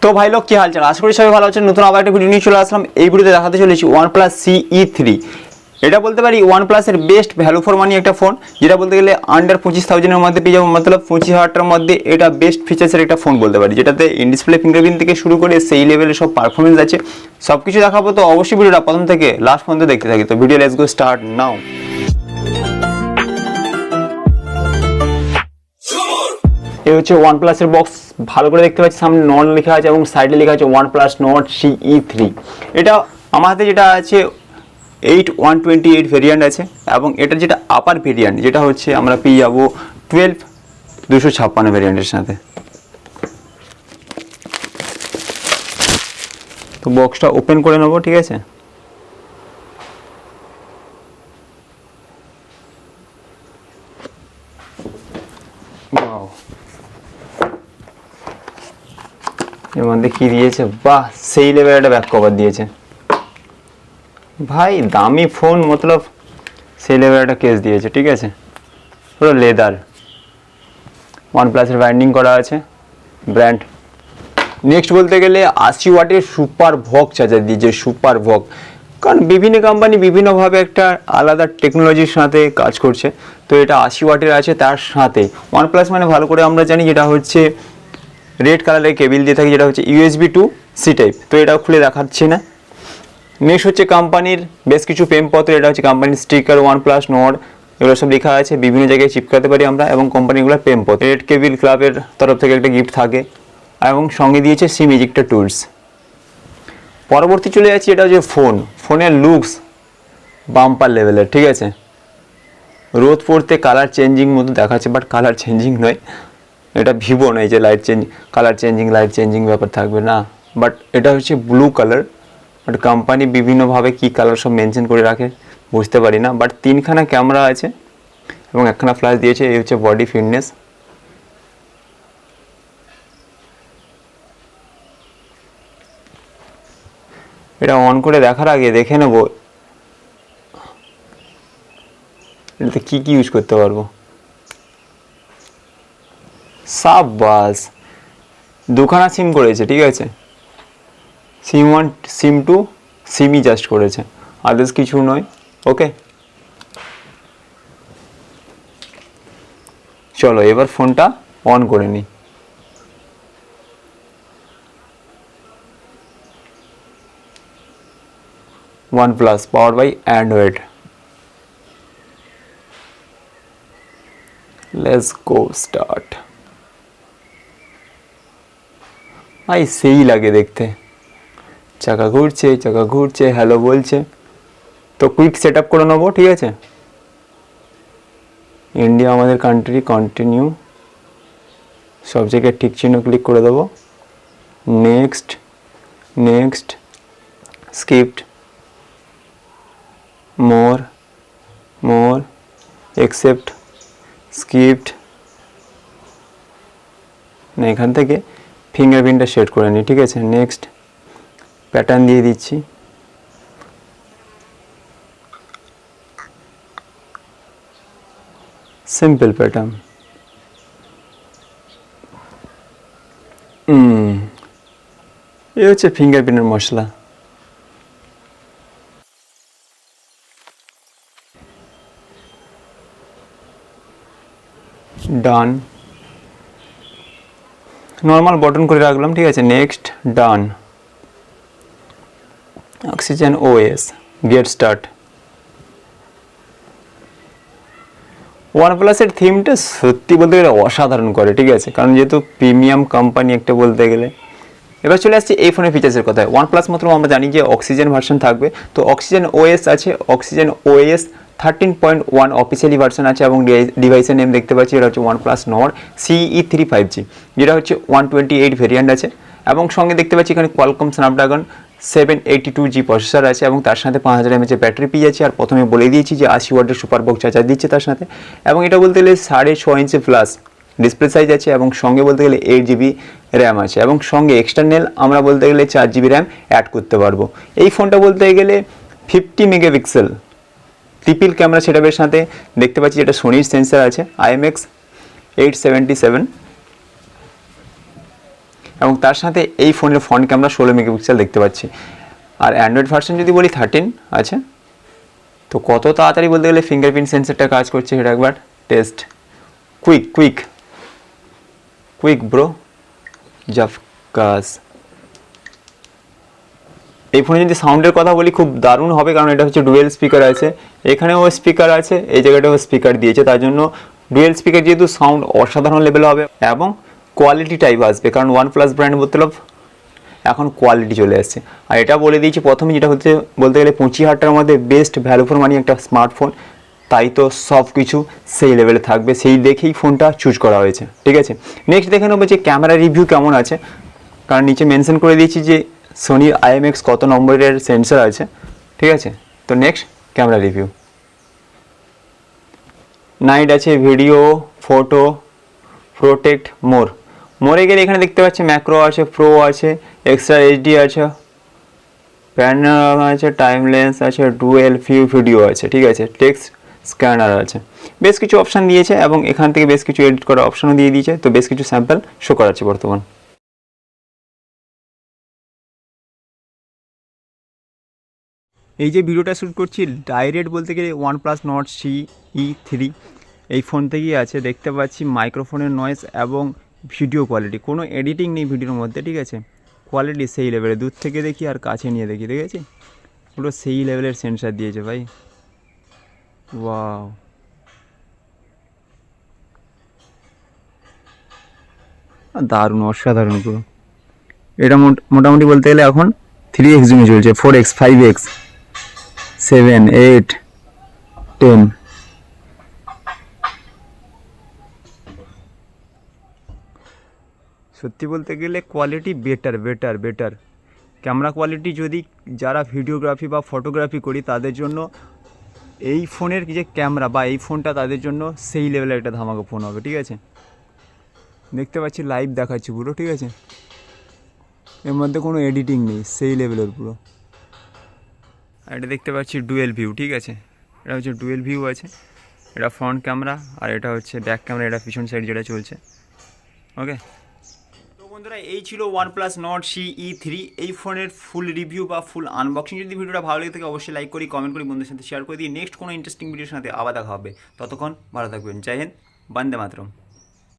তো ভাই লোক কি হালচাল, আশা করি সবাই ভালো আছেন। নতুন আবার একটা ভিডিও নিয়ে চলে আসলাম। এই ভিডিওতে দেখাতে চলেছি OnePlus CE3। এটা বলতে পারি OnePlus এর বেস্ট ভ্যালু ফর মানি একটা ফোন, যেটা বলতে গেলে আন্ডার 25,000 এর মধ্যে পেয়ে যাবো, মতলব 25,000 মধ্যে এটা বেস্ট ফিচার্সের একটা ফোন বলতে পারি, যেটাতে ইন ডিসপ্লে ফিঙ্গারপ্রিন্ট থেকে শুরু করে সেই লেভেলের সব পারফরমেন্স আছে। সব কিছু দেখাবো, তো অবশ্যই ভিডিওটা প্রথম থেকে লাস্ট পর্যন্ত দেখতে থাকি। তো video let's go start now. এই হচ্ছে OnePlus এর বক্স, ভালো করে দেখতে পাচ্ছি সামনে নট লেখা আছে এবং সাইডে লেখা আছে OnePlus Nord CE3। এটা আমার হাতে যেটা আছে 8128 ভেরিয়েন্ট আছে, এবং এটার যেটা আপার ভেরিয়েন্ট যেটা হচ্ছে আমরা পেয়ে যাবো 12256 ভেরিয়েন্টের সাথে। তো বক্সটা ওপেন করে নেবো, ঠিক আছে। এর মধ্যে কি দিয়েছে, বাহ সেই লেভেল একটা ব্যাক কভার দিয়েছে ভাই, দামি ফোন মতলব সেই লেভেল একটা কেস দিয়েছে, ঠিক আছে। পুরো লেদার, OnePlus এর ব্র্যান্ডিং করা আছে, ব্র্যান্ড। নেক্সট বলতে গেলে 80 ওয়াটের সুপার ভক চার্জার দিয়েছে, সুপার ভক। কারণ বিভিন্ন কোম্পানি বিভিন্নভাবে একটা আলাদা টেকনোলজির সাথে কাজ করছে, তো এটা 80 ওয়াটের আছে। তার সাথে OnePlus মানে ভালো করে আমরা জানি যেটা হচ্ছে রেড কালারের কেবিল দিয়ে থাকে, যেটা হচ্ছে USB to C টাইপ। তো এটাও খুলে দেখাচ্ছি না। নেক্সট হচ্ছে কোম্পানির বেশ কিছু প্রেমপত্র, এটা হচ্ছে কোম্পানির স্টিকার, OnePlus Nord এগুলো সব লেখা আছে, বিভিন্ন জায়গায় চিপকাতে পারি আমরা, এবং কোম্পানিগুলোর প্রেমপত্র। রেড কেবিল ক্লাবের তরফ থেকে একটা গিফট থাকে, এবং সঙ্গে দিয়েছে সিম ইজেক্টর টুলস। পরবর্তী চলে যাচ্ছি, এটা হচ্ছে ফোনের লুকস বাম্পার লেভেলের, ঠিক আছে। রোদ পড়তে কালার চেঞ্জিং মতো দেখাচ্ছে, বাট কালার চেঞ্জিং নয়, এটা ভিভো নয় যে লাইট চেঞ্জিং ব্যাপার থাকবে না, বাট এটা হচ্ছে ব্লু কালার। বাট কোম্পানি বিভিন্নভাবে কী কালার সব মেনশন করে রাখে বুঝতে পারি না, বাট 3খানা ক্যামেরা আছে এবং 1খানা ফ্ল্যাশ দিয়েছে। এই হচ্ছে বডি ফিটনেস। এটা অন করে দেখার আগে দেখে নেব এটাতে কী কী ইউজ করতে পারবো। সাব্বাস, 2খানা সিম করেছে, ঠিক আছে। সিম 1 সিম 2 সিমই জাস্ট করেছে, আদার্স কিছু নয়। ওকে, চলো এবার ফোনটা অন করে নিই। OnePlus powered by Android. Let's go start. ভাই সেই লাগে দেখতে, চাকা ঘুরছে হ্যালো বলছে। তো কুইক সেট আপ করে নেবো, ঠিক আছে। ইন্ডিয়া আমাদের কান্ট্রি, কন্টিনিউ, সব জায়গায় ঠিক চিহ্ন ক্লিক করে দেবো। নেক্সট স্কিপ্ট, মোর অ্যাকসেপ্ট, স্কিপ্ট না, এখান থেকে ফিঙ্গারপ্রিন্টটা সেট করে নিই, ঠিক আছে। নেক্সট প্যাটার্ন দিয়ে দিচ্ছি, সিম্পল প্যাটার্ন। এই হচ্ছে ফিঙ্গারপ্রিন্টের মশলা। ডান, নর্মাল বটন করে রাখলাম, ঠিক আছে। Next done, oxygen OS, get start. OnePlus এর থিমটা সত্যি বলতে গেলে অসাধারণ করে, ঠিক আছে, কারণ যেহেতু প্রিমিয়াম কোম্পানি একটা বলতে গেলে। এবার চলে আসছি এই ফোনের ফিচার্সের কথায়। OnePlus মাত্র আমরা জানি যে অক্সিজেন ভার্সন থাকবে, তো অক্সিজেন OS আছে, অক্সিজেন OS 13.1 অফিসিয়ালি ভার্সন আছে, এবং ডিভাইসের নেম দেখতে পাচ্ছি, এটা হচ্ছে OnePlus Nord CE3 5G, যেটা হচ্ছে 128 ভেরিয়েন্ট আছে, এবং সঙ্গে দেখতে পাচ্ছি এখানে Qualcomm Snapdragon 782G প্রসেসর আছে, এবং তার সাথে 5000 mAh ব্যাটারি পেয়ে যাচ্ছে। আর প্রথমে বলে দিয়েছি যে 80 ওয়াটের সুপার বক্স চার্জার দিচ্ছে তার সাথে, এবং এটা বলতে গেলে 6.5 ইঞ্চি প্লাস ডিসপ্লে সাইজ আছে, এবং সঙ্গে বলতে গেলে 8GB র্যাম আছে, এবং সঙ্গে এক্সটার্নাল আমরা বলতে গেলে 4GB র্যাম অ্যাড করতে পারবো। এই ফোনটা বলতে গেলে 50 মেগাপিক্সেল ট্রিপল ক্যামেরা সেটআপের সাথে দেখতে পাচ্ছি এটা সোনির সেন্সর আছে IMX877 এবং তার সাথে এই ফোনের ফ্রন্ট ক্যামেরা 16 মেগাপিক্সেল দেখতে পাচ্ছি। আর অ্যান্ড্রয়েড ভার্সন যদি বলি 13 আছে। তো কত তাড়াতাড়ি বলতে গেলে ফিঙ্গারপ্রিন্ট সেন্সরটা কাজ করছে সেটা একবার টেস্ট। Quick bro, জাফকাস। এই ফোনে যদি সাউন্ডের কথা বলি খুব দারুণ হবে, কারণ এটা হচ্ছে ডুয়েল স্পিকার আছে, এখানেও স্পিকার আছে, এই জায়গাটাও স্পিকার দিয়েছে, তার জন্য ডুয়েল স্পিকার যেহেতু সাউন্ড অসাধারণ লেভেল হবে এবং কোয়ালিটি টাইপ আসবে, কারণ OnePlus ব্র্যান্ড মতলব এখন কোয়ালিটি চলে আসছে। আর এটা বলে দিয়েছি প্রথমে, যেটা হচ্ছে বলতে গেলে 25,000 টাকার মধ্যে বেস্ট ভ্যালু ফর মানি একটা স্মার্টফোন, তাই তো সব কিছু সেই লেভেলে থাকবে, সেই দেখেই ফোনটা চুজ করা হয়েছে। ঠিক আছে, নেক্সট দেখে নেবো যে ক্যামেরা রিভিউ কেমন আছে, কারণ নিচে মেনশন করে দিয়েছি যে সোনির IMX কত নম্বরের সেন্সর আছে। ঠিক আছে, তো নেক্সট ক্যামেরা রিভিউ। নাইট আছে, ভিডিও, ফটো, প্রোটেক্ট, মোরে গেলে এখানে দেখতে পাচ্ছি ম্যাক্রো আছে, প্রো আছে, এক্সট্রা এইচডি আছে, প্যানোরামা আছে, টাইম লেন্স আছে, ডুয়েল ভিউ ভিডিও আছে। ঠিক আছে, টেক্সট স্ক্যানার আছে, বেশ কিছু অপশান দিয়েছে এবং এখান থেকে বেশ কিছু এডিট করার অপশানও দিয়ে দিয়েছে। তো বেশ কিছু স্যাম্পল শো করাচ্ছে বর্তমান। এই যে ভিডিওটা শ্যুট করছি ডাইরেক্ট বলতে গেলে OnePlus Nord CE3 এই ফোন থেকেই আছে। দেখতে পাচ্ছি মাইক্রোফোনের নয়েজ এবং ভিডিও কোয়ালিটি, কোনো এডিটিং নেই ভিডিওর মধ্যে। ঠিক আছে, কোয়ালিটি সেই লেভেলে, দূর থেকে দেখি আর কাছে নিয়ে দেখি, ঠিক আছে, পুরো সেই লেভেলের সেন্সার দিয়েছে ভাই। ওয়াও, দারুণ, অসাধারণ পুরো। এটা মোটামুটি বলতে গেলে এখন 3x জুমে চলছে, 4x, 5x, 7, 8, 10। সত্যি বলতে গেলে কোয়ালিটি বেটার ক্যামেরা কোয়ালিটি। যদি যারা ভিডিওগ্রাফি বা ফটোগ্রাফি করি তাদের জন্য এই ফোনের যে ক্যামেরা বা এই ফোনটা তাদের জন্য সেই লেভেলের একটা ধামাকা ফোন হবে। ঠিক আছে, দেখতে পাচ্ছি লাইভ দেখাচ্ছি পুরো। ঠিক আছে, এর মধ্যে কোনো এডিটিং নেই, সেই লেভেলের পুরো। আর এটা দেখতে পাচ্ছি ডুয়েল ভিউ। ঠিক আছে, এটা হচ্ছে ডুয়েল ভিউ আছে, এটা ফ্রন্ট ক্যামেরা আর এটা হচ্ছে ব্যাক ক্যামেরা, এটা পিছন সাইড যেটা চলছে। ওকে, তো বন্ধুরা এই ছিল OnePlus Nord CE3 এই ফোনের ফুল রিভিউ বা ফুল আনবক্সিং। যদি ভিডিওটা ভালো লাগে থাকে অবশ্যই লাইক করি, কমেন্ট করি, বন্ধুদের সাথে শেয়ার করে দিই। নেক্সট কোনো ইন্টারেস্টিং ভিডিওর সাথে আবার দেখা হবে, ততক্ষণ ভালো থাকবেন। জয় হিন্দ, বন্দে মাতরম।